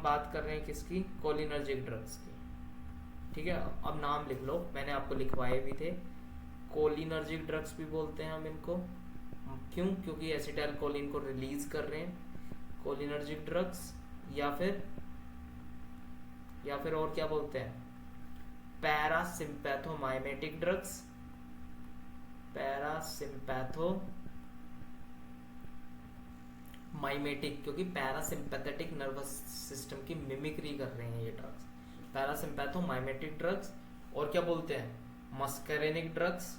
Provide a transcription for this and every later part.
हम बात कर रहे हैं किसकी, कोलिनर्जिक ड्रग्स की। ठीक है, अब नाम लिख लो, मैंने आपको लिखवाए भी थे। कोलिनर्जिक ड्रग्स भी बोलते हैं हम इनको, क्यों, क्योंकि एसिटाइल कोलिन को रिलीज कर रहे हैं, कोलिनर्जिक ड्रग्स। या फिर और क्या बोलते हैं, पैरासिम्पैथोमाइमेटिक ड्रग्स, पैरासिम्पैथोमाइमेटिक, क्योंकि पैरासिम्पैथेटिक नर्वस सिस्टम की मिमिक्री कर रहे हैं ये ड्रग्स, पैरासिम्पैथोमाइमेटिक ड्रग्स। और क्या बोलते हैं, muscarinic drugs,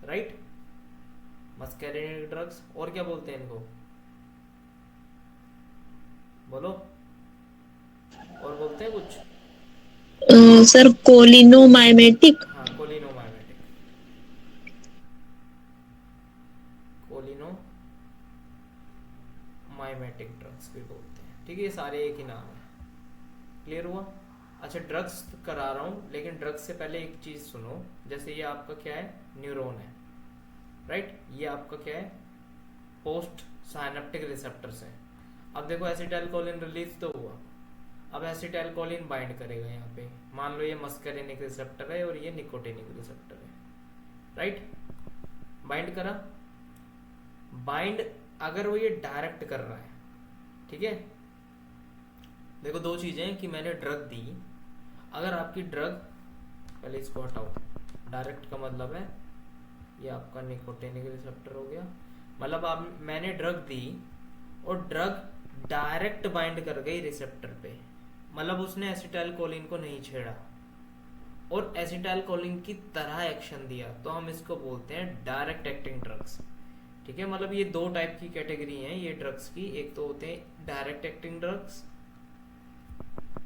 right, muscarinic drugs. और क्या बोलते हैं इनको, बोलो, और बोलते हैं कुछ। सर कोलिनोमाइमेटिक। हाँ, कोलिनोमाइमेटिक, कोलिनोमाइमेटिक ड्रग्स भी बोलते हैं। ठीक है, ये सारे एक ही नाम है। क्लियर हुआ। अच्छा, ड्रग्स करा रहा हूँ, लेकिन ड्रग्स से पहले एक चीज सुनो। जैसे ये आपका क्या है, न्यूरॉन है, राइट, ये आपका क्या है, पोस्ट साइनेप्टिक रिसेप्टर्स है। अब देखो एसिटाइल कोलिन रिलीज तो हुआ, अब एसिटाइल कोलिन बाइंड करेगा यहाँ पे। मान लो ये मस्करेनिक रिसेप्टर है और ये निकोटिनिक रिसेप्टर है, राइट, बाइंड करा। बाइंड अगर वो ये डायरेक्ट कर रहा है, ठीक है, देखो दो चीजें कि मैंने ड्रग दी, अगर आपकी ड्रग, पहले इसको हटाओ, डायरेक्ट का मतलब है ये आपका निकोटिनिक रिसेप्टर हो गया, मतलब आप, मैंने ड्रग दी और ड्रग डायरेक्ट बाइंड कर गई रिसेप्टर पे, मतलब उसने एसिटाइल कोलिन को नहीं छेड़ा और एसिटाइल कोलिन की तरह एक्शन दिया, तो हम इसको बोलते हैं डायरेक्ट एक्टिंग ड्रग्स। ठीक है, मतलब ये दो टाइप की कैटेगरी हैं ये ड्रग्स की, एक तो होते हैं डायरेक्ट एक्टिंग ड्रग्स।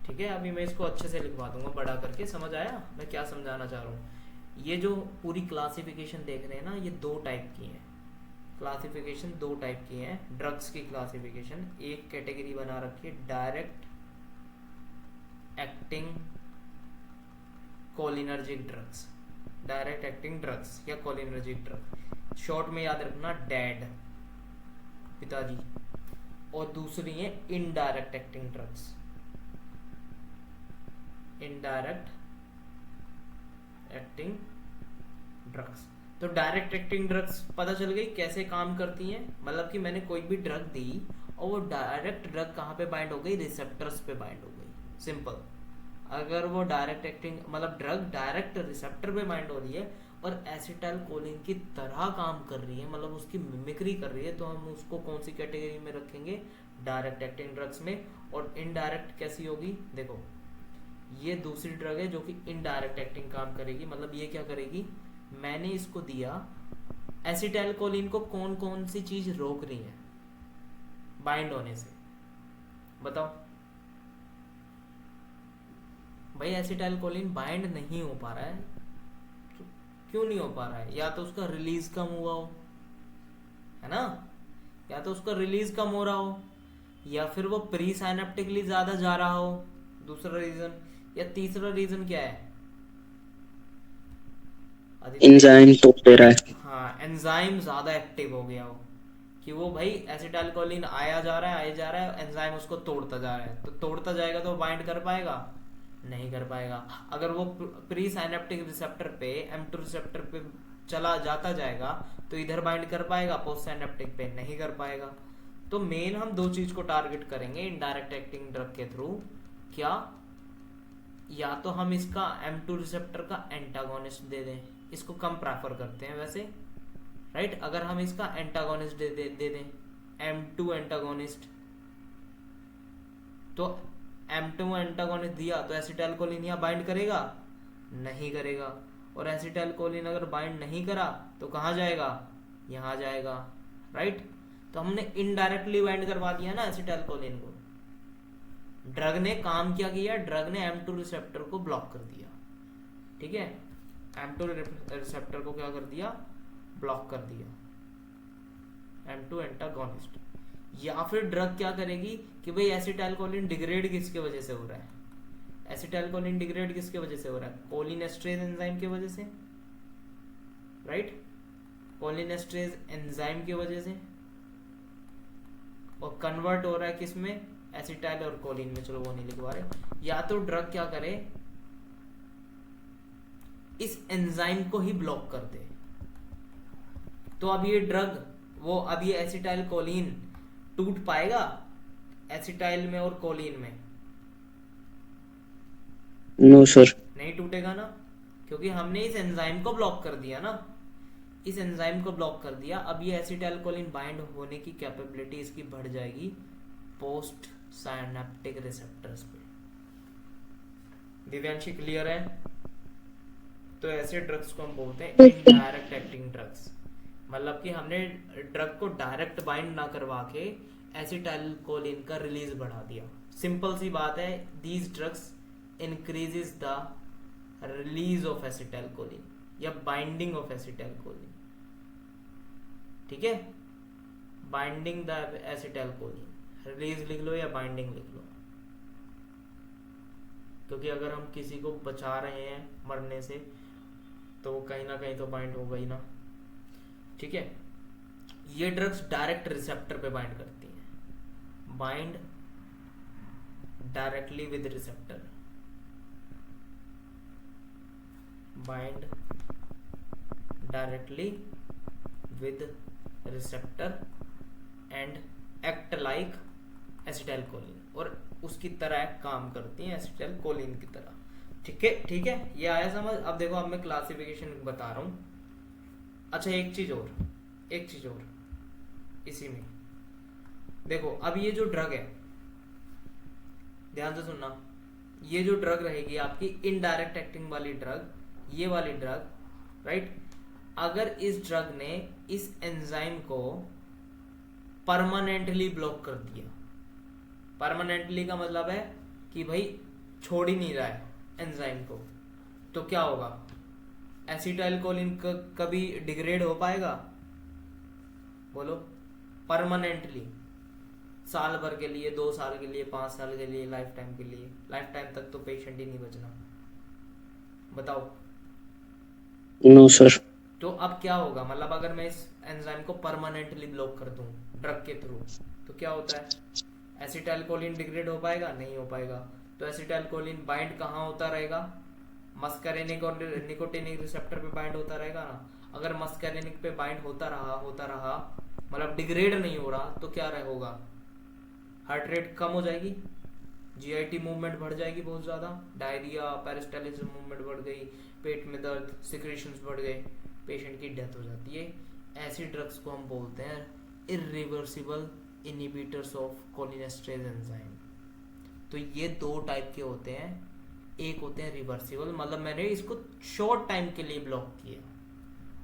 ठीक है, अभी मैं इसको अच्छे से लिखवा दूंगा बड़ा करके, समझ आया मैं क्या समझाना चाह रहा हूँ। ये जो पूरी क्लासिफिकेशन देख रहे हैं ना, ये दो टाइप की है, क्लासिफिकेशन दो टाइप की है ड्रग्स की क्लासिफिकेशन। एक कैटेगरी बना रखी है direct acting cholinergic drugs, direct acting drugs या कोलिनर्जिक ड्रग, शॉर्ट में याद रखना डैड, पिताजी। और दूसरी है indirect acting drugs, indirect acting drugs. तो डायरेक्ट एक्टिंग ड्रग्स पता चल गई कैसे काम करती हैं, मतलब कि मैंने कोई भी ड्रग दी और वो डायरेक्ट ड्रग कहाँ पे बाइंड हो गई, रिसेप्टर्स पे बाइंड हो गई, सिंपल। अगर वो डायरेक्ट एक्टिंग मतलब ड्रग डायरेक्ट रिसेप्टर पे बाइंड हो रही है और एसिटाइल कोलिन की तरह काम कर रही है, मतलब उसकी मिमिक्री कर रही है, तो हम उसको कौन सी कैटेगरी में रखेंगे, डायरेक्ट एक्टिंग ड्रग्स में। और इनडायरेक्ट कैसी होगी, देखो ये दूसरी ड्रग है जो कि इनडायरेक्ट एक्टिंग काम करेगी, मतलब ये क्या करेगी, मैंने इसको दिया, एसिटाइल कोलिन को कौन कौन सी चीज रोक रही है बाइंड होने से, बताओ भाई। एसिटाइल कोलिन बाइंड नहीं हो पा रहा है, तो क्यों नहीं हो पा रहा है, या तो उसका रिलीज कम हुआ हो, है ना, या तो उसका रिलीज कम हो रहा हो, या फिर वो प्री साइनेप्टिकली ज्यादा जा रहा हो, दूसरा रीजन। या तीसरा रीजन क्या है आदित्य, एंजाइम तोड़ दे रहा है। हाँ, एंजाइम ज्यादा एक्टिव हो गया हो, कि वो भाई एसिटाइल कोलिन आया जा रहा है, आया जा रहा है, एंजाइम उसको तोड़ता जा रहा है, तो तोड़ता जाएगा तो बाइंड कर पाएगा, नहीं कर पाएगा। अगर वो प्री साइनेप्टिक रिसेप्टर पे M2 रिसेप्टर पे चला जाता जाएगा तो इधर बाइंड कर पाएगा, पोस्ट साइनेप्टिक पे नहीं कर पाएगा। तो मेन हम दो चीज को टारगेट करेंगे इनडायरेक्ट एक्टिंग ड्रग के थ्रू, क्या, या तो हम इसका M2 रिसेप्टर का एंटागोनिस्ट दे दें, इसको कम प्रेफर करते हैं वैसे, राइट, अगर हम इसका एंटागोनिस्ट दे दें M2 एंटागोनिस्ट, तो M2 एंटागोनिस्ट दिया तो एसिटाइल कोलिन यहाँ बाइंड करेगा, नहीं करेगा। और एसिटाइल कोलिन अगर बाइंड नहीं करा तो कहाँ जाएगा, यहाँ जाएगा, राइट। तो हमने इनडायरेक्टली बाइंड करवा दिया ना एसिटाइल कोलिन को, ड्रग ने काम क्या किया, ड्रग ने M2 रिसेप्टर को ब्लॉक कर दिया, ठीक है, M2 रिसेप्टर को क्या कर दिया, ब्लॉक कर दिया, M2 एंटागोनिस्ट। या फिर ड्रग क्या करेगी कि भाई एसिटाइल कोलिन डिग्रेड किसके वजह से हो रहा है, एसिटाइल कोलिन डिग्रेड किसके वजह से हो रहा है, कोलिनेस्ट्रेज एंजाइम की वजह से, राइट, कोलिनेस्ट्रेज एंजाइम की वजह से, और कन्वर्ट हो रहा है किसमें, एसिटाइल और कोलिन में, चलो वो नहीं लिखवा रहे। या तो ड्रग क्या करे, इस एंजाइम को ही ब्लॉक कर दे। तो अब ये ड्रग, वो अब ये एसिटाइल कोलिन टूट पाएगा एसिटाइल में और कोलिन में? No sir. नहीं टूटेगा ना, क्योंकि हमने इस एंजाइम को ब्लॉक कर दिया ना, इस एंजाइम को ब्लॉक कर दिया। अब ये एसिटाइल कोलिन बाइंड होने की कैपेबिलिटी इसकी बढ़ जाएगी पोस्ट साइनेप्टिक रिसेप्टर्स पे। दिव्यांशी क्लियर है? तो ऐसे ड्रग्स को हम बोलते हैं इनडायरेक्ट एक्टिंग ड्रग्स, मतलब कि हमने ड्रग को डायरेक्ट बाइंड ना करवा के एसिटाइल कोलिन का रिलीज बढ़ा दिया। सिंपल सी बात है, these drugs increases the release of acetyl choline या बाइंडिंग ऑफ एसिटाइल कोलिन। ठीक है, binding the acetyl choline, release लिख लो या बाइंडिंग लिख लो, क्योंकि अगर हम किसी को बचा रहे हैं मरने से तो कहीं ना कहीं तो बाइंड होगा ही ना। ठीक है, ये ड्रग्स डायरेक्ट रिसेप्टर पे बाइंड करती हैं, bind directly with receptor, bind directly with receptor and act like acetyl choline, और उसकी तरह काम करती हैं एसिटाइल कोलिन की तरह। ठीक है, ठीक है, ये आया समझ? अब देखो, अब मैं क्लासिफिकेशन बता रहा हूं। अच्छा, एक चीज और इसी में देखो, अब ये जो ड्रग है, ध्यान से सुनना, ये जो ड्रग रहेगी आपकी इनडायरेक्ट एक्टिंग वाली ड्रग, ये वाली ड्रग, राइट, अगर इस ड्रग ने इस एंजाइम को परमानेंटली ब्लॉक कर दिया, परमानेंटली का मतलब है कि भाई छोड़ ही नहीं रहा है एंजाइम को, तो क्या होगा? एसिटाइल कोलिन कभी डिग्रेड हो पाएगा? बोलो, परमानेंटली, साल भर के लिए, 2 साल के लिए, 5 साल के लिए, लाइफ टाइम के लिए? लाइफ टाइम तक तो पेशेंट ही नहीं बचना, बताओ। No sir. तो अब क्या होगा, मतलब अगर मैं इस एंजाइम को परमानेंटली ब्लॉक कर दूं ड्रग के थ्रू, तो क्या होता है? एसिटाइल कोलिन डिग्रेड हो पाएगा? नहीं हो पाएगा। तो एसिटाइल कोलिन बाइंड कहाँ होता रहेगा? मस्करेनिक और निकोटिनिक रिसेप्टर पे बाइंड होता रहेगा ना। अगर मस्करेनिक पे बाइंड होता रहा मतलब डिग्रेड नहीं हो रहा, तो क्या होगा? हार्ट रेट कम हो जाएगी, जीआईटी मूवमेंट बढ़ जाएगी बहुत ज़्यादा, डायरिया, पेरिस्टालिस मूवमेंट बढ़ गई, पेट में दर्द, सिक्रेशंस बढ़ गए, पेशेंट की डेथ हो जाती है। ऐसी ड्रग्स को हम बोलते हैं इरिवर्सिबल इनहिबिटर्स ऑफ कोलिनेस्टेरेज एंजाइम। तो ये 2 टाइप के होते हैं, एक होते हैं रिवर्सिबल, मतलब मैंने इसको शॉर्ट टाइम के लिए ब्लॉक किया।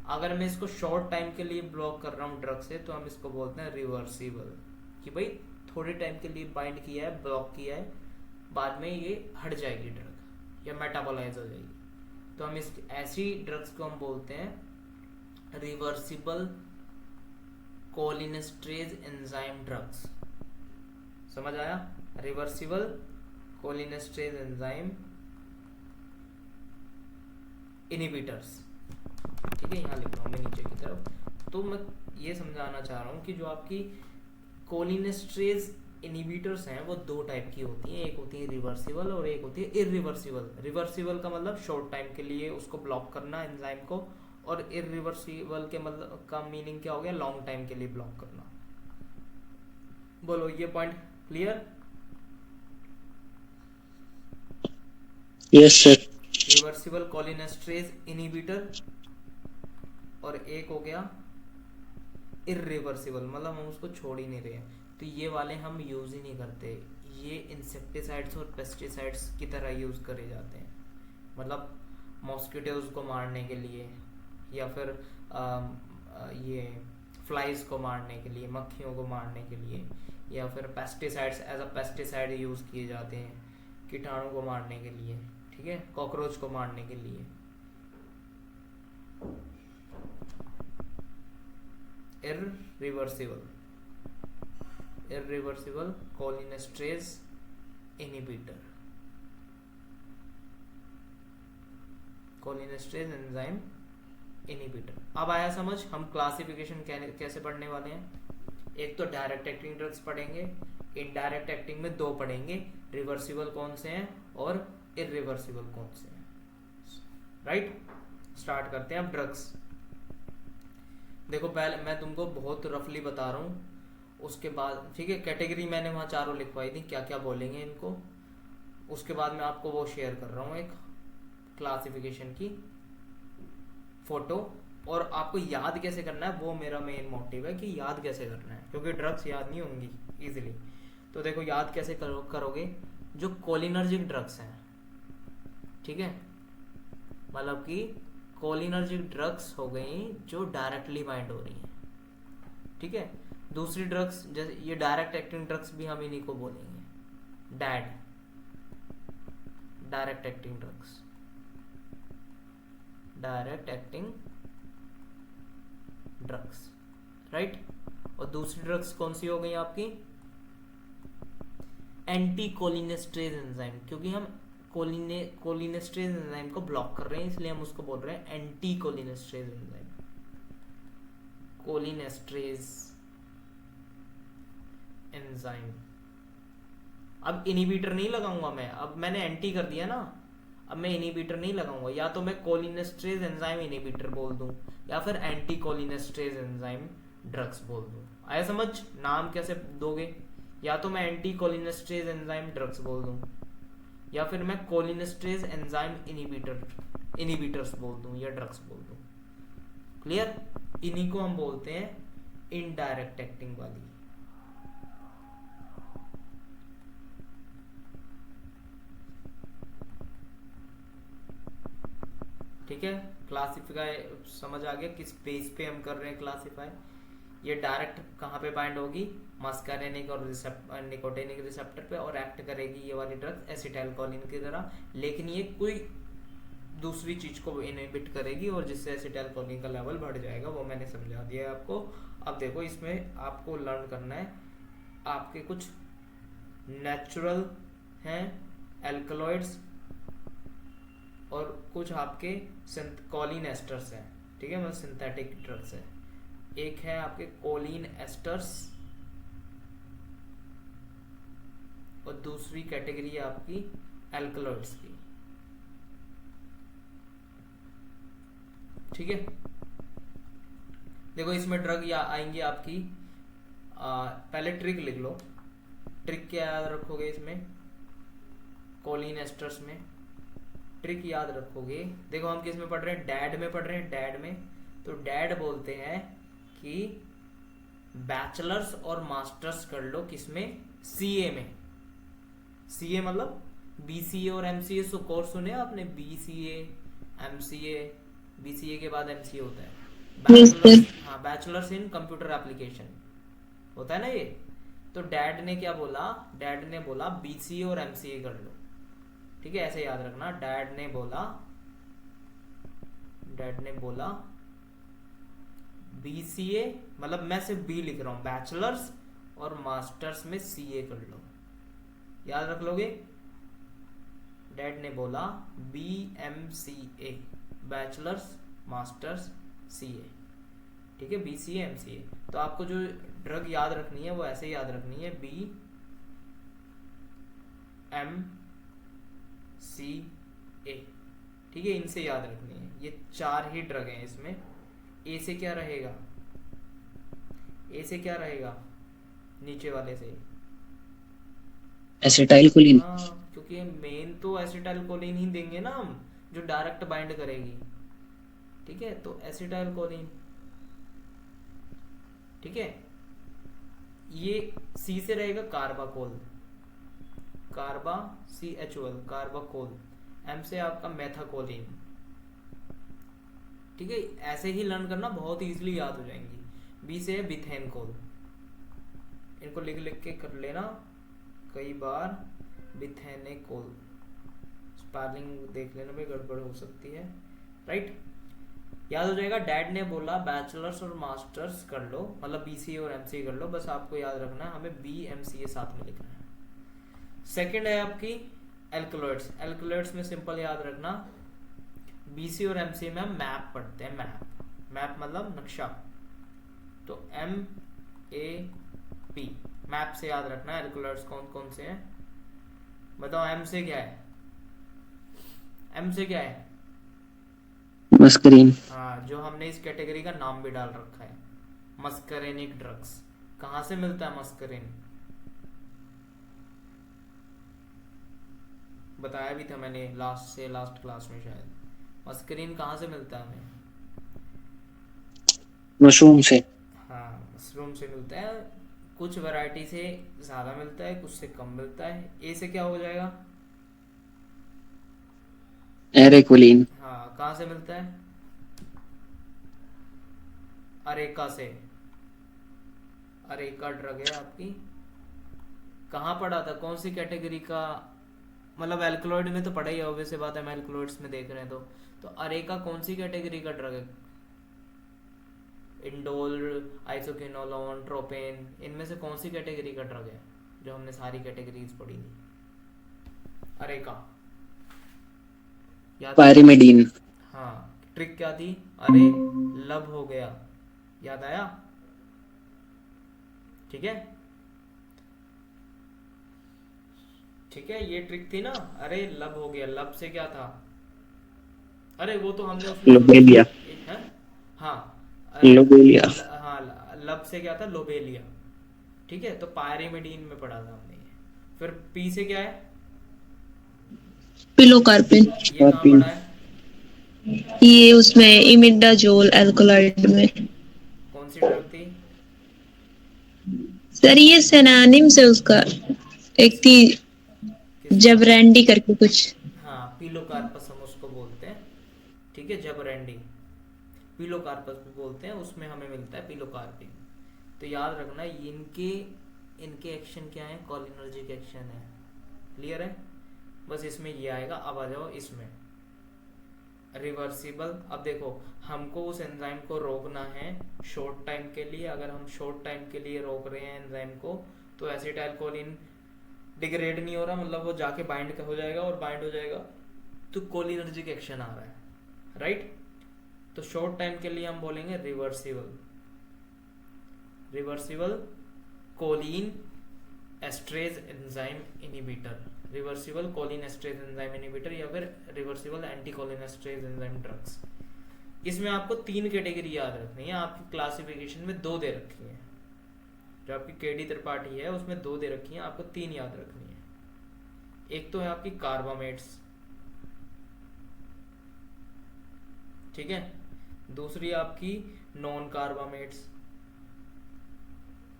अगर मैं इसको शॉर्ट टाइम के लिए ब्लॉक कर रहा हूँ ड्रग से, तो हम इसको बोलते हैं रिवर्सिबल, कि भाई थोड़े टाइम के लिए बाइंड किया है, ब्लॉक किया है, बाद में ये हट जाएगी ड्रग या मेटाबोलाइज हो जाएगी। तो हम इस ऐसी ड्रग्स को हम बोलते हैं रिवर्सिबल कोलिनेस्टेरेज एंजाइम ड्रग्स। समझ आया? Reversible cholinesterase enzyme inhibitors. ठीक है, यहाँ लिख रहा हूँ मैं नीचे की तरफ। तो मैं ये समझाना चाह रहा हूँ कि जो आपकी कोलिनेस्टेरेज इनहिबिटर्स हैं वो 2 टाइप की होती हैं, एक होती है रिवर्सिबल और एक होती है इरिवर्सिबल। रिवर्सिबल का मतलब शॉर्ट टाइम के लिए उसको ब्लॉक करना एंजाइम को, और इरिवर्सिबल के मतलब का मीनिंग क्या हो गया? लॉन्ग टाइम के लिए ब्लॉक करना। बोलो, ये point clear? Yes sir. Reversible cholinesterase inhibitor, और एक हो गया इरिवर्सिबल, मतलब हम उसको छोड़ ही नहीं रहे हैं। तो ये वाले हम यूज ही नहीं करते, ये इंसेक्टिसाइड्स और पेस्टिसाइड्स की तरह यूज करे जाते हैं, मतलब मॉस्किटोज को मारने के लिए, या फिर ये फ्लाइज को मारने के लिए, मक्खियों को मारने के लिए, या फिर pesticides as a pesticide use किए जाते हैं कीटाणु को मारने के लिए, ठीक है, कॉकरोच को मारने के लिए। Irreversible cholinesterase inhibitor, cholinesterase enzyme inhibitor. अब आया समझ? हम क्लासिफिकेशन कैसे पढ़ने वाले हैं? एक तो डायरेक्ट एक्टिंग ड्रग्स पढ़ेंगे, इनडायरेक्ट एक्टिंग में दो पढ़ेंगे, रिवर्सिबल कौन से हैं और इरिवर्सिबल कौन से हैं। राइट, स्टार्ट करते हैं अब ड्रग्स। देखो पहले मैं तुमको बहुत रफली बता रहा हूँ, उसके बाद ठीक है कैटेगरी मैंने वहाँ चारों लिखवाई थी, क्या क्या बोलेंगे इनको, उसके बाद मैं आपको वो शेयर कर रहा हूँ एक क्लासिफिकेशन की फोटो, और आपको याद कैसे करना है वो मेरा मेन मोटिव है कि याद कैसे करना है, क्योंकि ड्रग्स याद नहीं होंगी इजीली। तो देखो याद कैसे करोगे, जो कोलिनर्जिक ड्रग्स हैं, ठीक है, मतलब कि कोलिनर्जिक ड्रग्स हो गई जो डायरेक्टली बाइंड हो रही हैं, ठीक है। दूसरी ड्रग्स जैसे ये डायरेक्ट एक्टिंग ड्रग्स भी हम इन्हीं को बोलेंगे, dad, direct acting drugs, direct acting drugs, right. और दूसरी ड्रग्स कौन सी हो गई आपकी, एंटी कोलिनेस्ट्रेज एंजाइम, क्योंकि हम कोलिनेस्ट्रेज एंजाइम को ब्लॉक कर रहे हैं इसलिए हम उसको बोल रहे हैं anti cholinesterase enzyme, cholinesterase enzyme. अब इनिबिटर नहीं लगाऊंगा मैं, अब मैंने एंटी कर दिया ना, अब मैं इनिबिटर नहीं लगाऊंगा, या तो मैं कोलिनेस्ट्रेज एंजाइम इनिबिटर बोल दूं या फिर एंटी कोलिनेस्ट्रेज एंजाइम ड्रग्स बोल दूं। आया समझ, नाम कैसे दोगे, या तो मैं एंटी कोलिनेस्ट्रेज एंजाइम ड्रग्स बोल दूं या फिर मैं कोलिनेस्ट्रेज एंजाइम इनिबिटर्स बोल दूं या ड्रग्स बोल दूं। क्लियर, इन्हीं को हम बोलते हैं इनडायरेक्ट एक्टिंग वाली। ठीक है, क्लासिफाई समझ आ गया किस बेस पे हम कर रहे हैं क्लासिफाई। ये डायरेक्ट कहाँ पे बाइंड होगी, मस्कारेनिक और निकोटिनिक रिसेप्टर पे, और एक्ट करेगी ये वाली ड्रग एसिटाइलकोलिन की तरह, लेकिन ये कोई दूसरी चीज को इनहिबिट करेगी और जिससे एसिटाइलकोलिन का लेवल बढ़ जाएगा, वो मैंने समझा दिया है आपको। अब देखो इसमें आपको लर्न करना है, आपके कुछ नेचुरल हैं एल्कलॉइड्स और कुछ आपके कोलिन एस्टर्स हैं, ठीक है, मतलब सिंथेटिक ड्रग्स है। एक है आपके कोलिन एस्टर्स और दूसरी कैटेगरी है आपकी एल्कलॉइड्स की, ठीक है। देखो इसमें ड्रग आएंगी आपकी, पहले ट्रिक लिख लो, ट्रिक क्या याद रखोगे इसमें, कोलिन एस्टर्स में ट्रिक याद रखोगे। देखो हम किस में पढ़ रहे हैं, डैड में पढ़ रहे हैं, डैड में, तो डैड बोलते हैं कि बैचलर्स और मास्टर्स कर लो किसमें, सीए में। सीए मतलब बीसीए और एमसीए कोर्स सुने आपने, बीसीए एमसीए, बीसीए के बाद एमसीए होता है, बैचलर्स, हाँ बैचलर्स इन कंप्यूटर एप्लीकेशन होता है ना ये। तो डैड ने क्या बोला, डैड ने बोला बीसीए और एमसीए कर लो, ठीक है, ऐसे याद रखना। डैड ने बोला बीसीए, मतलब मैं सिर्फ बी लिख रहा हूं, बैचलर्स और मास्टर्स में सीए कर लो, याद रख लोगे। डैड ने बोला बीएमसीए, बैचलर्स मास्टर्स सीए, ठीक है, बीसीए एमसीए। तो आपको जो ड्रग याद रखनी है वो ऐसे याद रखनी है, बी एम सी ए, ठीक है, इनसे याद रखनी है। ये चार ही ड्रग हैं इसमें। ए से क्या रहेगा, ए से क्या रहेगा, नीचे वाले से एसिटाइलकोलिन। हाँ, क्योंकि मेन तो एसिटाइलकोलिन ही देंगे ना हम, जो डायरेक्ट बाइंड करेगी, ठीक है, तो एसिटाइलकोलिन, ठीक है। ये सी से रहेगा कार्बाकोल, कार्बा CHOL, कार्बाकोल। एम से आपका मेथाकोलिन, ठीक है, ऐसे ही लर्न करना, बहुत इजीली याद हो जाएंगी। बी से बिथेनकोल, इनको लिख लिख के कर लेना कई बार, बिथेनेकोल, स्पेलिंग देख लेना भाई, गड़बड़ हो सकती है, राइट, याद हो जाएगा। डैड ने बोला बैचलर्स और मास्टर्स कर लो, मतलब बीसीए और एमसीए कर लो, बस आपको याद रखना है हमें बीएमसीए साथ में लिखना है। सेकंड है आपकी एल्कलॉइड्स, एल्कलॉइड्स में सिंपल याद रखना, बीसी और एमसी में हम मैप पढ़ते हैं, मैप मतलब नक्शा, तो MAP मैप से याद रखना है एल्कोलॉइड्स कौन कौन से हैं। बताओ एम से क्या है, एम से क्या है? मस्करीन। हाँ, जो हमने इस कैटेगरी का नाम भी डाल रखा है, मस्करेनिक ड्रग्स। कहाँ से मिलता है मस्करीन? बताया भी था मैंने लास्ट क्लास में शायद। मस्करीन कहाँ से मिलता है हमें? मशरूम से। हाँ, मशरूम से मिलता है। कुछ वैरायटी से ज़्यादा मिलता है, कुछ से कम मिलता है। ए से क्या हो जाएगा? एरेक्वलिन। हाँ, कहाँ से मिलता है? अरेका से। अरेका ड्रग है आपकी। कहाँ पढ़ा था, कौन सी कैटेगरी का? मतलब एल्कलॉइड में तो पढ़ा ही है, ऑब्वियस सी बात है, हम एल्कलॉइड्स में देख रहे हैं तो अरेका कौन सी कैटेगरी का ड्रग है? इंडोल, आइसोकिनोलोन, ट्रोपेन, इनमें से कौन सी कैटेगरी का ड्रग है जो हमने सारी कैटेगरीज पढ़ी थी? अरेका याद है? पायरिमिडीन। हाँ, ट्रिक क्या थी? अरे लब हो गया, याद आया? ठीक है, ठीक है, ये ट्रिक थी ना। अरे लब हो गया, लब से क्या था? अरे वो तो हमने उसमें लोबेलिया। है। हाँ, लोबेलिया। हाँ, लब से क्या था? लोबेलिया। ठीक है, तो पायरिमिडीन में पढ़ा था हमने ये। फिर पी से क्या है? पिलोकार्पिन। ये कहाँ स्कॉर्पिन। पढ़ा है? ये उसमें इमिडाजोल एल्कोलाइड में। कौन सी ड्रग थी? सर ये सिनोनिम से उसका एक थी किसका? जबरैंडी करके कुछ। हाँ, पीलोकार्पस हम उसको बोलते हैं। ठीक है, जबरैंडी पीलोकार्पस भी बोलते हैं, उसमें हमें मिलता है पीलोकार्पिन। तो याद रखना इनके इनके एक्शन क्या है? कॉलिनर्जिक एक्शन है। क्लियर है? बस इसमें ये आएगा। अब आ जाओ इसमें रिवर्सिबल। अब देखो, हमको उस एंजाइम को रोकना है शॉर्ट टाइम के लिए। अगर हम शॉर्ट टाइम के लिए रोक रहे हैं एंजाइम को, तो एसिटाइल कोलिन डिग्रेड नहीं हो रहा, मतलब वो जाके बाइंड हो जाएगा, और बाइंड हो जाएगा तो कोलिनर्जिक एक्शन आ रहा है, राइट? तो शॉर्ट टाइम के लिए हम बोलेंगे reversible. Reversible cholinesterase enzyme inhibitor, reversible cholinesterase enzyme inhibitor, या फिर reversible anti cholinesterase enzyme drugs. इसमें आपको 3 कैटेगरी याद रखनी है। आपकी क्लासिफिकेशन में 2 दे रखी है, जो आपकी केडी त्रिपाठी है उसमें 2 दे रखी है, आपको 3 याद रखनी है। एक तो है आपकी कार्बामेट्स, ठीक है। दूसरी आपकी non carbamates,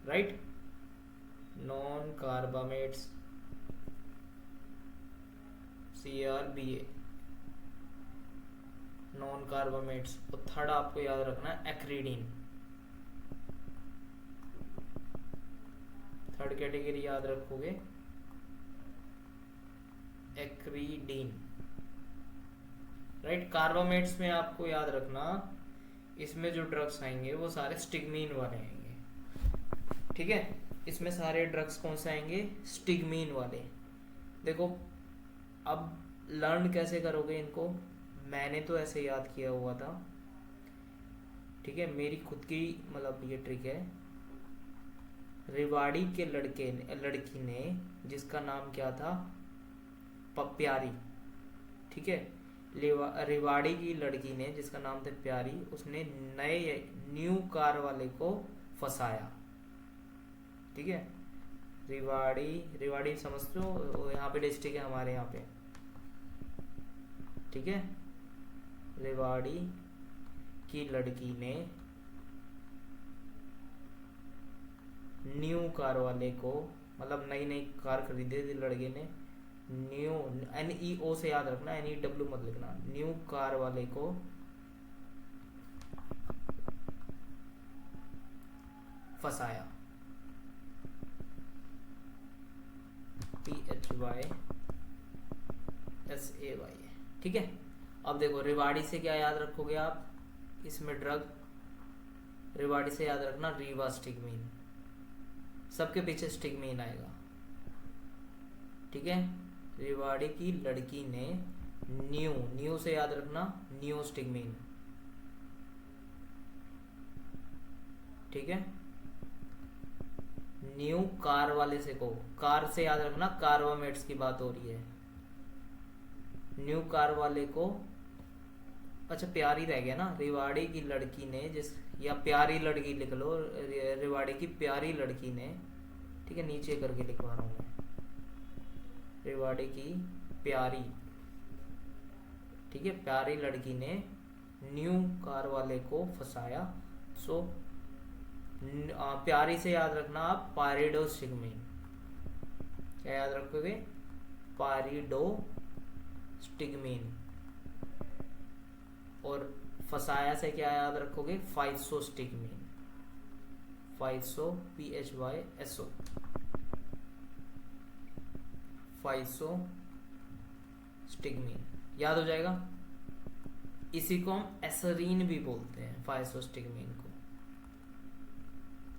right? Non carbamates, CRBA, non carbamates. और थर्ड आपको याद रखना है एक्रीडीन। थर्ड कैटेगरी याद रखोगे एक्रीडीन, राइट? कार्बामेट्स में आपको याद रखना, इसमें जो ड्रग्स आएंगे वो सारे स्टिग्मीन वाले आएंगे, ठीक है। इसमें सारे ड्रग्स कौन से आएंगे? स्टिग्मीन वाले। देखो, अब लर्न कैसे करोगे इनको? मैंने तो ऐसे याद किया हुआ था, ठीक है, मेरी खुद की मतलब ये ट्रिक है। रिवाड़ी के लड़की ने, जिसका नाम क्या था? प्यारी, ठीक है। रिवाड़ी की लड़की ने, जिसका नाम था प्यारी, उसने न्यू कार वाले को फंसाया, ठीक है। रिवाड़ी समझते हो? यहाँ पे डिस्ट्रिक्ट है हमारे यहाँ पे, ठीक है। रेवाड़ी की लड़की ने न्यू कार वाले को, मतलब नई नई कार खरीदी थी लड़के ने, न्यू NEO से याद रखना, NEW मत लिखना, न्यू कार वाले को फंसाया, PHYSAY, ठीक है। अब देखो, रिवाड़ी से क्या याद रखोगे आप? इसमें ड्रग रिवाड़ी से याद रखना रीवा स्टिग्मीन, सबके पीछे स्टिग्मीन आएगा, ठीक है। रिवाड़ी की लड़की ने न्यू से याद रखना न्यू स्टिग्मीन, ठीक है। न्यू कार वाले से को, कार से याद रखना कार्बामेट्स की बात हो रही है। न्यू कार वाले को, अच्छा प्यारी रह गया ना, रिवाड़ी की लड़की ने जिस, या प्यारी लड़की लिख लो, रिवाड़ी की प्यारी लड़की ने, ठीक है नीचे करके लिखवा रहा हूँ मैं, रिवाड़ी की प्यारी, ठीक है प्यारी लड़की ने न्यू कार वाले को फंसाया। सो प्यारी से याद रखना आप पायरिडोस्टिग्मीन, क्या याद रखोगे, पायरिडोस्टिग्मीन। और फसाया से क्या याद रखोगे, फाइसोस्टिग्मीन, फाइसो PHYSO, फाइसोस्टिग्मीन याद हो जाएगा। इसी को हम एसरीन भी बोलते हैं, फाइसोस्टिग्मीन को।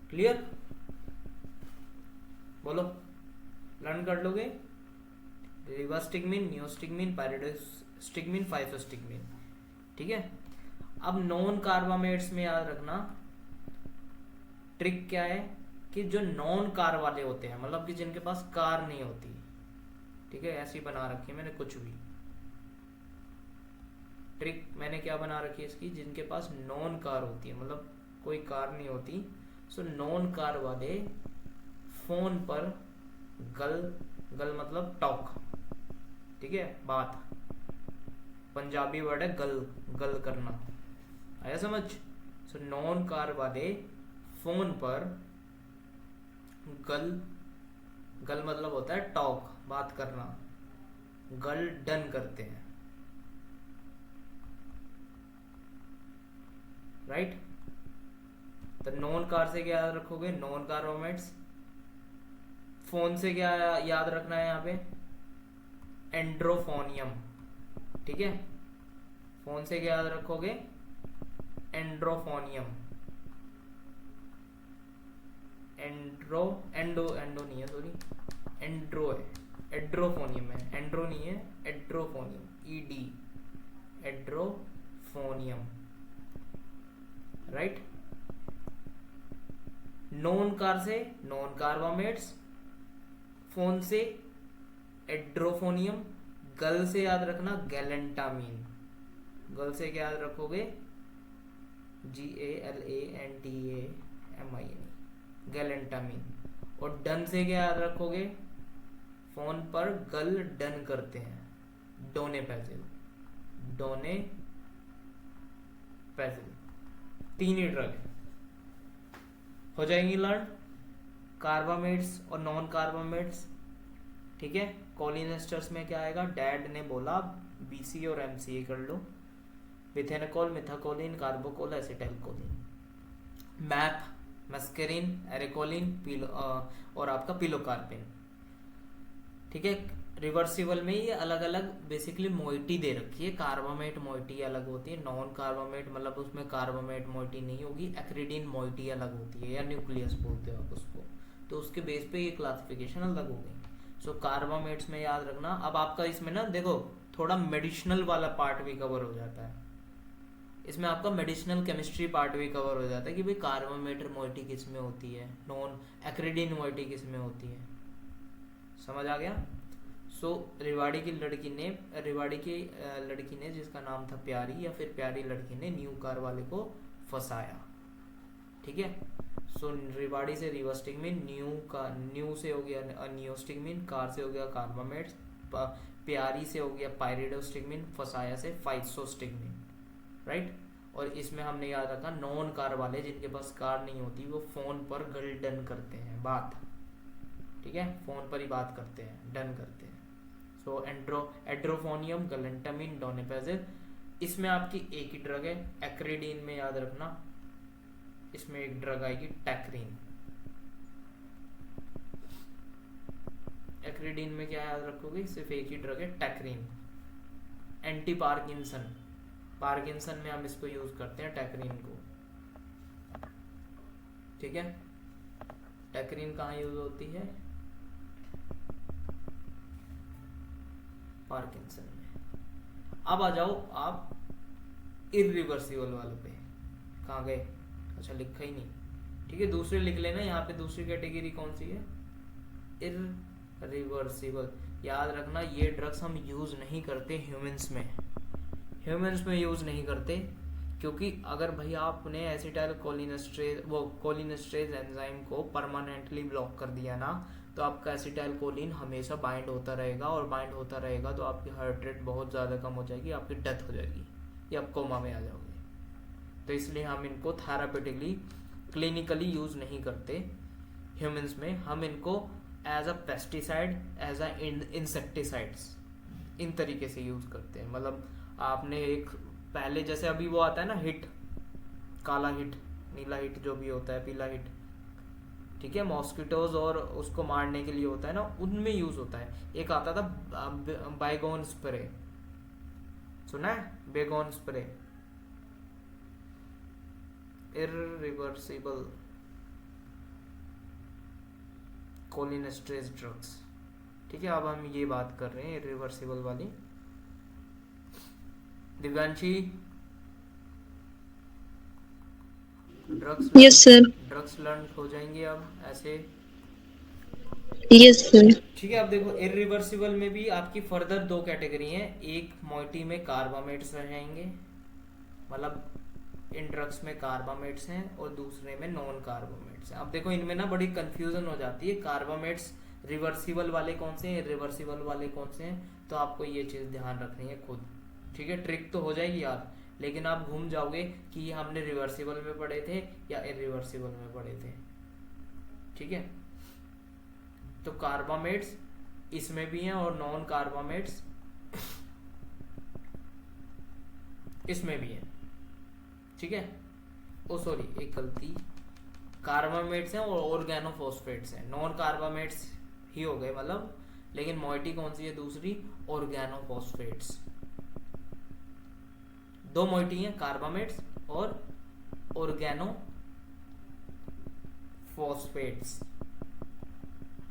क्लियर, बोलो, लर्न कर लोगे। रिवास्टिग्मीन, नियोस्टिग्मीन, पायरिडोस्टिग्मीन, फाइसोस्टिग्मीन, ठीक है। अब नॉन कार्बामेट्स में याद रखना ट्रिक क्या है कि जो नॉन कार वाले होते हैं, मतलब कि जिनके पास कार नहीं होती, ठीक है, ऐसी बना रखी है मैंने कुछ भी, ट्रिक मैंने क्या बना रखी है इसकी, जिनके पास नॉन कार होती है, मतलब कोई कार नहीं होती। सो नॉन कार वाले फोन पर गल, गल मतलब टॉक, ठीक है बात, पंजाबी वर्ड है गल, गल करना, आया समझ। सो नॉन कार वाले फोन पर गल, गल मतलब होता है टॉक, बात करना, गल डन करते हैं, राइट। तो नॉन कार से क्या याद रखोगे, नॉन कार्बामेट्स। फोन से क्या याद रखना है यहाँ पे, एंड्रोफोनियम, ठीक है। फोन से क्या याद रखोगे, एंड्रोफोनियम, एंड्रो, एंडो, एंडो नहीं है सॉरी, एंड्रो है, एड्रोफोनियम है, एंड्रो नहीं है, एड्रोफोनियम, ED, एड्रोफोनियम, राइट। नॉन कार से नॉन कार्बामेट्स, फोन से एड्रोफोनियम, गल से याद रखना गैलेंटामीन, गल से क्या याद रखोगे, GALANTAMIN, गैलेंटामीन। और डन से क्या याद रखोगे, फोन पर गल डन करते हैं, डोनेपेजिल, डोनेपेजिल, तीन ही ड्रग है, हो जाएंगी लर्न। कार्बामेट्स और नॉन कार्बामेट्स, ठीक है। कॉलिन एस्टर्स में क्या आएगा, डैड ने बोला BC और MCA कर लो, मिथेनोल, मिथाकोलिन, कार्बोकोल, एसिटाइलकोलिन। मैप, मस्करीन, एरिकोलिन, और आपका पिलोकार्पिन, ठीक है। रिवर्सिबल में ये अलग अलग बेसिकली मोइटी दे रखी है, कार्बामेट मोइटी अलग होती है, नॉन कार्बामेट मतलब उसमें कार्बामेट मोइटी नहीं होगी, एक्रिडीन मोइटी अलग होती है, या न्यूक्लियस बोलते हो आप उसको, तो उसके बेस पे ये क्लासिफिकेशन अलग हो गई। सो कार्बामेट्स में याद रखना। अब आपका इसमें ना देखो थोड़ा मेडिसिनल वाला पार्ट भी कवर हो जाता है, इसमें आपका मेडिसिनल केमिस्ट्री पार्ट भी कवर हो जाता है कि भाई कार्बामेट मोइटी किस में होती है, नॉन एक्रिडीन मोइटी किस में होती है, समझ आ गया। सो रिवाड़ी की लड़की ने जिसका नाम था प्यारी, या फिर प्यारी लड़की ने न्यू कार वाले को फंसाया, ठीक है। सो रिवाड़ी से रिवास्टिग्मीन, न्यू से हो गया नियोस्टिग्मीन, कार से हो गया कार्बामेट्स, प्यारी से हो गया पायरिडोस्टिग्मीन, फंसाया से फाइसोस्टिग्मीन, राइट। और इसमें हमने याद रखा नॉन कार वाले जिनके पास कार नहीं होती, वो फोन पर गल डन करते हैं बात, ठीक है, फोन पर ही बात करते हैं, डन करते हैं। सो एड्रोफोनियम, गैलेंटामीन, डोनेपेजिल। इसमें आपकी एक ही ड्रग है, एक्रिडीन में याद रखना इसमें एक ड्रग आएगी टैक्रीन। एक्रिडीन में क्या याद रखोगे, सिर्फ एक ही ड्रग है टैक्रीन। एंटी पार्किंसन, पार्किंसन में हम इसको यूज करते हैं टैक्रीन को, ठीक है। टैक्रीन कहाँ यूज होती है, पार्किंसन में। अब आ जाओ आप इरिवर्सिबल वालों पे, कहाँ गए, अच्छा लिखा ही नहीं, ठीक है, दूसरे लिख लेना यहाँ पे। दूसरी कैटेगरी कौन सी है? इरिवर्सिबल। याद रखना ये ड्रग्स हम यूज नहीं करते ह्यूमंस में, ह्यूमंस में यूज नहीं करते, क्योंकि अगर भाई आपने एसिटाइल कोलिनेस्टरेज एंजाइम को परमानेंटली ब्लॉक कर दिया ना, तो आपका एसिटाइल कोलिन हमेशा बाइंड होता रहेगा, और बाइंड होता रहेगा तो आपकी हार्ट रेट बहुत ज़्यादा कम हो जाएगी, आपकी डेथ हो जाएगी या आप कोमा में आ जाओगे। तो इसलिए हम इनको थेरापेटिकली क्लिनिकली यूज़ नहीं करते ह्यूमंस में, हम इनको as a pesticide, as a insecticides इन तरीके से यूज़ करते हैं। मतलब आपने एक पहले जैसे अभी वो आता है ना हिट, काला हिट, नीला हिट जो भी होता है, पीला हिट, ठीक है, मॉस्किटोज और उसको मारने के लिए होता है ना, उनमें यूज होता है। एक आता था बाइगोन स्प्रे, सुना है? बेगोन स्प्रे, इरिवर्सिबल कोलिनेस्टरेज ड्रग्स। ठीक है, अब हम ये बात कर रहे हैं इरिवर्सिबल वाली। Divyanshi, drugs yes sir. Drugs learn हो जाएंगे अब ऐसे। Yes sir. ठीक है, अब देखो इरिवर्सिबल में भी आपकी फर्दर दो कैटेगरी हैं। एक मोइटी में कार्बामेट्स रहेंगे, मतलब इन ड्रग्स में कार्बामेट्स हैं, और दूसरे में नॉन कार्बामेट्स हैं। अब देखो इनमें ना बड़ी कंफ्यूजन हो जाती है, कार्बामेट्स रिवर्सिबल वाले कौन से हैं, इरिवर्सिबल वाले कौन से हैं, तो आपको ये चीज़ ध्यान रखनी है खुद। ठीक है, ट्रिक तो हो जाएगी याद, लेकिन आप घूम जाओगे कि ये हमने रिवर्सिबल में पढ़े थे या इरिवर्सिबल में पढ़े थे। ठीक है, तो कार्बामेट्स इसमें भी हैं और नॉन कार्बामेट्स इसमें भी हैं। ठीक है, ओ सॉरी एक गलती, कार्बामेट्स हैं और ऑर्गेनोफॉस्फेट्स हैं, नॉन कार्बामेट्स ही हो गए मतलब, लेकिन मोइटी कौन सी है दूसरी, ऑर्गेनोफॉस्फेट्स। दो मोइटी हैं, कार्बामेट्स और ऑर्गेनोफॉस्फेट्स,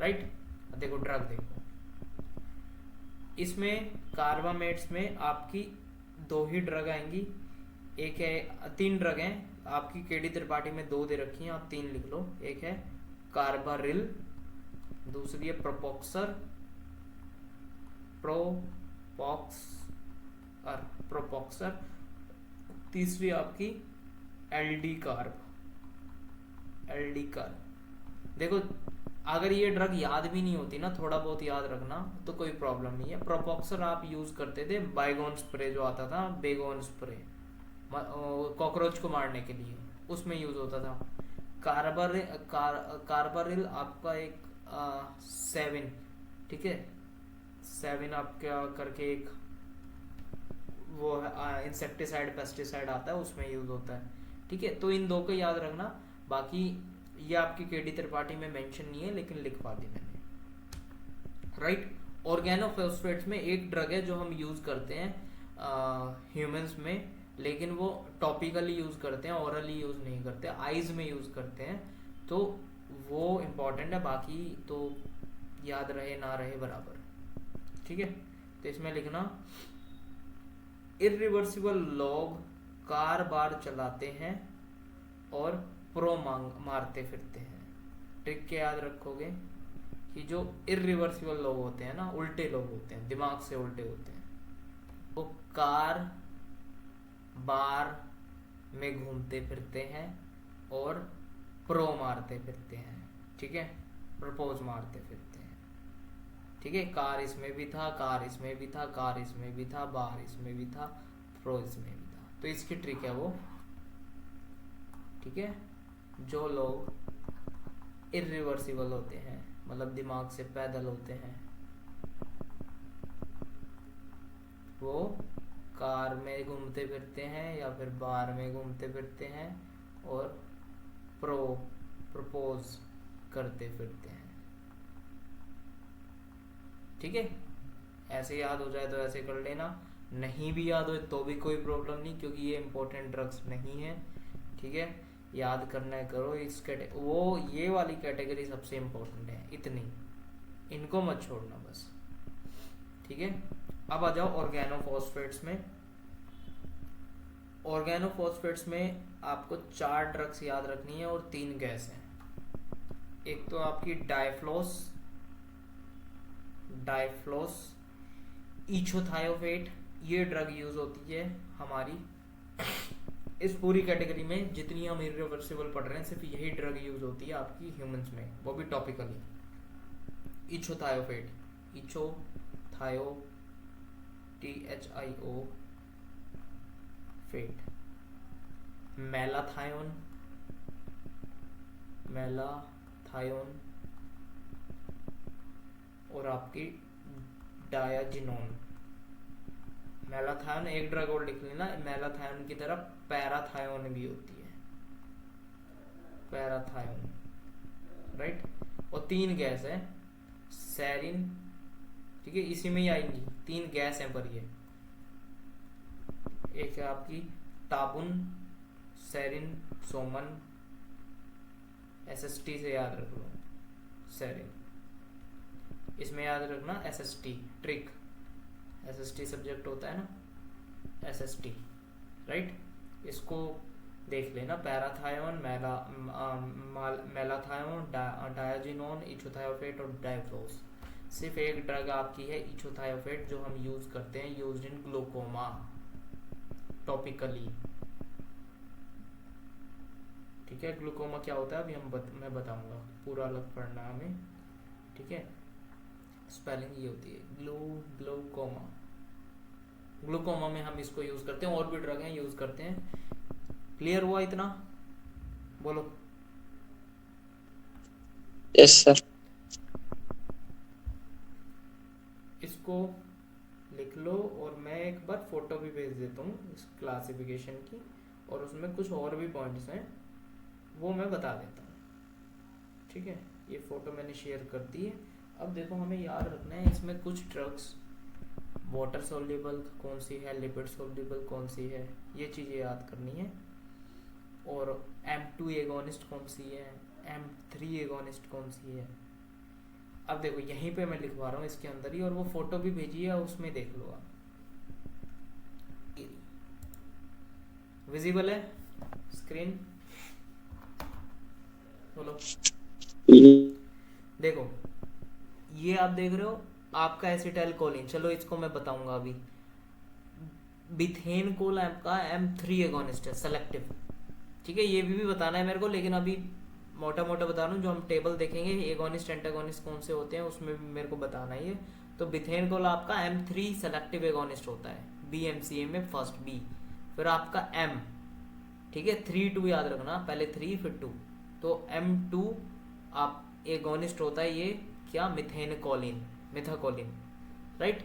राइट। देखो ड्रग देखो, इसमें कार्बामेट्स में आपकी दो ही ड्रग आएंगी, एक है, तीन ड्रग हैं आपकी, केडी त्रिपाठी में दो दे रखी हैं, आप तीन लिख लो। एक है कार्बारिल, दूसरी है प्रोपॉक्सर, तीसरी आपकी एलडी कार्ब। देखो अगर ये ड्रग याद भी नहीं होती ना, थोड़ा बहुत याद रखना तो कोई प्रॉब्लम नहीं है। प्रोपॉक्सर आप यूज करते थे बाइगोन स्प्रे जो आता था, बेगोन स्प्रे, कॉकरोच को मारने के लिए, उसमें यूज होता था। कार्बारिल आपका एक 7, ठीक है, 7 आपका करके एक वो है इंसेक्टिसाइड पेस्टिसाइड आता है, उसमें यूज होता है। ठीक है, तो इन दो को याद रखना। बाकी ये आपकी केडी त्रिपाठी में मेंशन नहीं है, लेकिन लिखवा दी मैंने, राइट। ऑर्गेनोफॉस्फेट्स में एक ड्रग है जो हम यूज करते हैं ह्यूमंस में, लेकिन वो टॉपिकली यूज करते हैं, ओरली यूज नहीं करते, आईज में यूज करते हैं, तो वो इम्पोर्टेंट है। बाकी तो याद रहे ना रहे बराबर। ठीक है, तो इसमें लिखना इरिवर्सिबल लोग कार बार चलाते हैं और प्रो मारते फिरते हैं। ट्रिक क्या याद रखोगे कि जो इरिवर्सिबल लोग होते हैं ना, उल्टे लोग होते हैं, दिमाग से उल्टे होते हैं, वो कार बार में घूमते फिरते हैं और प्रो मारते फिरते हैं। ठीक है, प्रपोज मारते फिरते हैं। ठीक है, कार इसमें भी था, कार इसमें भी था, कार इसमें भी था, बार इसमें भी था, प्रो इसमें भी था। तो इसकी ट्रिक है वो। ठीक है, जो लोग इरिवर्सिबल होते हैं, मतलब दिमाग से पैदल होते हैं, वो कार में घूमते फिरते हैं या फिर बार में घूमते फिरते हैं और प्रपोज करते फिरते हैं। ठीक है, ऐसे याद हो जाए तो ऐसे कर लेना, नहीं भी याद हो तो भी कोई प्रॉब्लम नहीं, क्योंकि ये इंपॉर्टेंट ड्रग्स नहीं है। ठीक है, याद करना है करो। इस वो ये वाली कैटेगरी सबसे इम्पोर्टेंट है, इतनी, इनको मत छोड़ना बस। ठीक है, अब आ जाओ ऑर्गेनोफॉस्फेट्स में। ऑर्गेनोफॉस्फेट्स में आपको 4 ड्रग्स याद रखनी है और 3 गैस हैं। एक तो आपकी डाइफ्लोस इथोथायोफेट, ये ड्रग यूज होती है हमारी इस पूरी कैटेगरी में। जितनी हम इरिवर्सिबल पढ़ रहे हैं सिर्फ यही ड्रग यूज होती है आपकी ह्यूमंस में, वो भी टॉपिकली। इथोथायोफेट, इथोथायो THIO फेट, मेलाथायोन और आपकी डायाजिनोन। मेलाथायोन एक ड्रग और लिख लेना, मेलाथायोन की तरह पैराथायोन भी होती है, पैराथायोन, राइट। और 3 गैस है, सेरिन, ठीक है, इसी में ही आएंगी 3 गैस हैं पर ये। एक है आपकी टाबुन, सेरिन, सोमन, SST से याद रख लो, सेरिन। इसमें याद रखना SST, ट्रिक, SST सब्जेक्ट होता है ना, SST, राइट। इसको देख लेना, पैराथायोन, मेलाथायोन, डायाजिनोन, इथोथायोफेट और डाइफ्लोस। सिर्फ एक ड्रग आपकी है इथोथायोफेट जो हम यूज करते हैं, यूज्ड इन ग्लूकोमा टॉपिकली, ठीक है। ग्लूकोमा क्या होता है अभी मैं बताऊंगा, पूरा अलग पढ़ना है हमें, ठीक है। स्पेलिंग ये होती है ग्लूकोमा। ग्लूकोमा में हम इसको यूज करते हैं, और भी ड्रग हैं यूज करते हैं। क्लियर हुआ इतना? बोलो। Yes sir. इसको लिख लो और मैं एक बार फोटो भी भेज देता हूँ इस क्लासिफिकेशन की, और उसमें कुछ और भी पॉइंट्स हैं वो मैं बता देता हूँ, ठीक है। ये फोटो मैंने शेयर कर दी है। अब देखो हमें याद रखना है इसमें कुछ ड्रग्स वाटर सोल्यूबल कौन सी है, लिपिड सोल्यूबल कौन सी है, ये चीज़ें याद करनी है। और M2 एगोनिस्ट कौन सी है, M3 एगोनिस्ट कौन सी है। अब देखो यहीं पे मैं लिखवा रहा हूँ इसके अंदर ही, और वो फोटो भी भेजी है उसमें देख लो आप, विजिबल है स्क्रीन? बोलो। देखो ये आप देख रहे हो आपका एसिटाइल कोलिन, चलो इसको मैं बताऊंगा अभी। बिथेन कोल आपका M3 एगोनिस्ट है, सेलेक्टिव, ठीक है। ये भी बताना है मेरे को, लेकिन अभी मोटा मोटा बता रहा हूँ, जो हम टेबल देखेंगे एगोनिस्ट एंटागोनिस्ट कौन से होते हैं उसमें भी मेरे को बताना ही है। तो बिथेन कोल आपका M3 सेलेक्टिव एगोनिस्ट होता है, BMCA में फर्स्ट B, फिर आपका M, ठीक है। 3-2 याद रखना, पहले 3 फिर 2, तो M2 आप एगोनिस्ट होता है ये क्या, मिथेनकोलिन, मिथाकोलिन, राइट।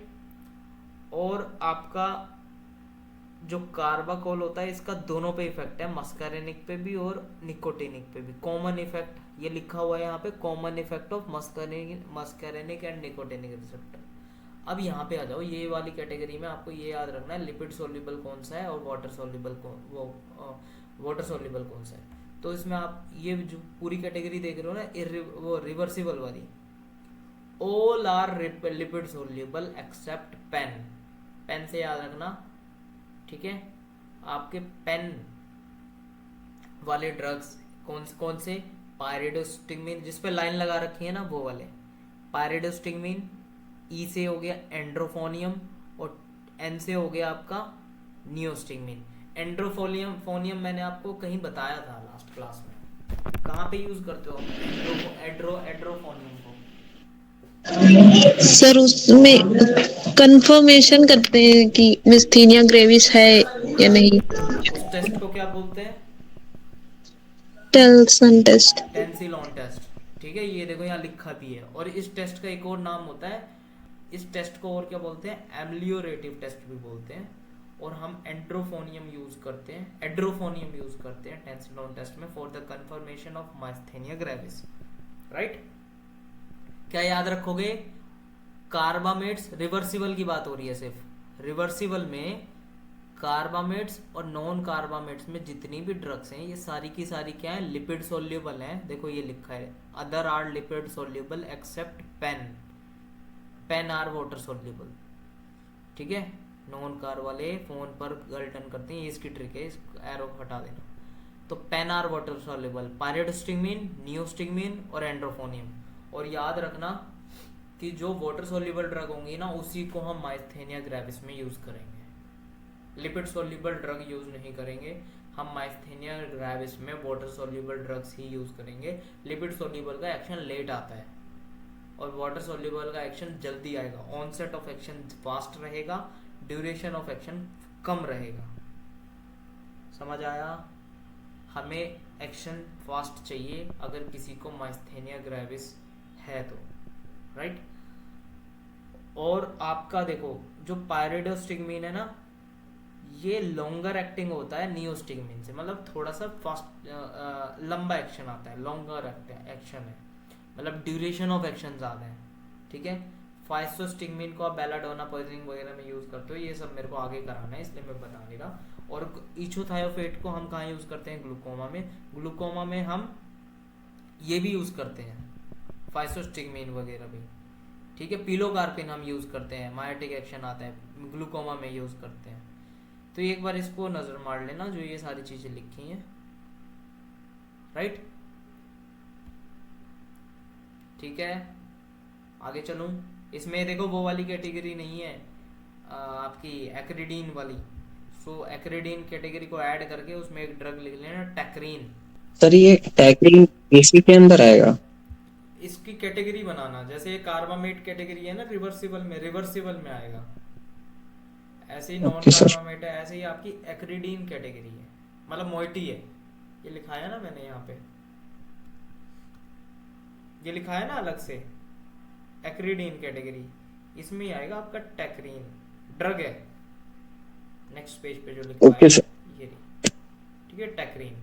और आपका जो कार्बाकोल होता है इसका दोनों पे इफेक्ट है, मस्कारेनिक पे भी और निकोटिनिक पे भी। कॉमन इफेक्ट ये लिखा हुआ है यहाँ पे, common effect of muscarinic and nicotinic receptor. अब यहाँ पे आ जाओ, ये वाली कैटेगरी में आपको ये याद रखना है लिपिड सोल्यूबल कौन सा है और वाटर सोल्यूबल कौन सा है। तो इसमें आप ये जो पूरी कैटेगरी देख रहे हो ना, वो रिवर्सिबल वाली, all are lipid soluble except pen, pen से याद रखना, ठीक है। आपके पेन वाले ड्रग्स कौन से, पायरिडोस्टिगमिन, जिस पे लाइन लगा रखी है ना वो वाले, पायरिडोस्टिगमिन। ई से हो गया एंड्रोफोनियम, और एन से हो गया आपका नियोस्टिगमिन। एंड्रोफोनियम मैंने आपको कहीं बताया था लास्ट क्लास में, कहाँ पे यूज करते हो एंड्रोफोनियम को? सर उसमें कंफर्मेशन करते हैं कि मिस्थीनिया ग्रेविस है या नहीं। उस टेस्ट को क्या बोलते हैं? Telson test. टेंसिलॉन टेस्ट, ठीक है। ये देखो यहाँ लिखा भी है। और इस टेस्ट का एक और नाम होता है, इस टेस्ट को और क्या बोलते हैं, एम्लियोरेटिव टेस्ट भी बोलते हैं। और हम एंड्रोफोनियम यूज करते हैं टेंसिलॉन टेस्ट में for the confirmation of myasthenia gravis, right. क्या याद रखोगे, कार्बामेट्स, रिवर्सिबल की बात हो रही है सिर्फ, रिवर्सिबल में कार्बामेट्स और नॉन कार्बामेट्स में जितनी भी ड्रग्स हैं ये सारी की सारी क्या है, लिपिड सोल्यूबल हैं। देखो ये लिखा है, other are lipid soluble except pen, pen are water soluble, ठीक है। नॉन कार वाले फोन पर गर्ल टर्न करते हैं, ये इसकी ट्रिक है, इस एरो हटा देना। तो पेनार वाटर सॉल्युबल, पायरिडोस्टिगमिन, नियोस्टिगमिन और एंड्रोफोनियम। और याद रखना कि जो वाटर सॉल्युबल ड्रग होंगी ना उसी को हम माइस्थेनिया ग्रेविस में यूज करेंगे, लिपिड सॉल्युबल ड्रग यूज नहीं करेंगे। हम माइस्थेनिया ग्रेविस में वाटर सॉल्युबल ड्रग्स ही यूज करेंगे। लिपिड सॉल्युबल का एक्शन लेट आता है और वाटर सॉल्युबल का एक्शन जल्दी आएगा। ऑनसेट ऑफ एक्शन फास्ट रहेगा, ड्यूरेशन ऑफ एक्शन कम रहेगा। समझ आया? हमें एक्शन फास्ट चाहिए अगर किसी को माइस्थेनिया ग्रेविस है तो, राइट। और आपका देखो जो पायरिडोस्टिगमिन है ना, ये लॉन्गर एक्टिंग होता है नियोस्टिगमिन से, मतलब थोड़ा सा फास्ट लंबा एक्शन आता है, लॉन्गर एक्शन है, मतलब ड्यूरेशन ऑफ एक्शन ज़्यादा है, ठीक है। फाइसोस्टिगमिन को आप बेलाडोना पॉइजनिंग वगैरह में यूज़ करते हो, ये सब मेरे को आगे कराना है इसलिए मैं बता नहीं रहा। और इथोथायोफेट को हम कहाँ यूज़ करते हैं? ग्लूकोमा में। ग्लूकोमा में हम ये भी यूज़ करते हैं, फाइसोस्टिगमिन वगैरह भी, ठीक है। पिलोकार्पिन हम यूज़ करते हैं, मायोटिक एक्शन आता है, ग्लूकोमा में यूज़ करते हैं। तो एक बार इसको नज़र मार लेना जो ये सारी चीज़ें लिखी हैं, राइट, ठीक है। आगे चलूँ, इसमें देखो वो वाली कैटेगरी नहीं है आपकी एक्रिडीन वाली। सो एक्रिडीन कैटेगरी को ऐड करके उसमें एक ड्रग लिख लेना, टैक्रीन। सर ये टैकलिंग इसी के अंदर आएगा? इसकी कैटेगरी बनाना, जैसे ये कार्बामेट कैटेगरी है ना रिवर्सिबल में आएगा, ऐसे ही नॉन ओके सर। कार्बामेट है, ऐसे ही आपकी एक्रिडीन कैटेगरी है, मतलब मोइटी है। ये लिखाया ना मैंने यहाँ पे, ये लिखा है ना अलग से, एक्रिडीन कैटेगरी, इसमें ही आएगा आपका टैक्रीन, ड्रग है। नेक्स्ट पेज पे जो लिखा ओके है सर। ये, ठीक है, टैक्रीन।